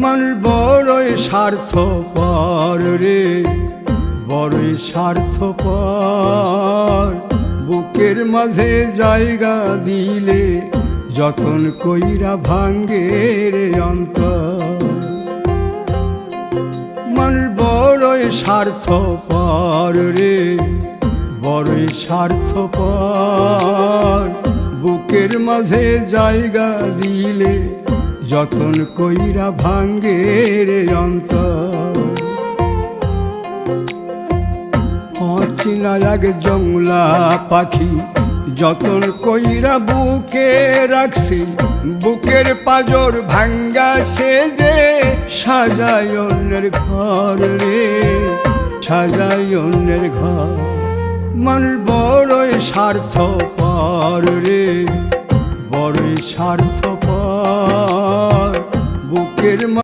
মানুষ বড়ই স্বার্থপর রে, বড়ই স্বার্থপর। বুকের মাঝে জায়গা দিলে যতন কইরা ভাঙ্গে রে অন্তর। মানুষ বড়ই স্বার্থপর রে, বড়ই স্বার্থপর। বুকের মাঝে জায়গা দিলে যতন কইরা ভাঙ্গে রে অন্তর। অচিনা এক জংলা পাখি যতন কইরা বুকে রাখছি, বুকের পাজর ভাঙ্গা সে যে সাজায় অন্যের ঘর রে, সাজায় অন্যের ঘর। মানুষ বড়ই স্বার্থপর রে, বড়ই স্বার্থপর। বুকের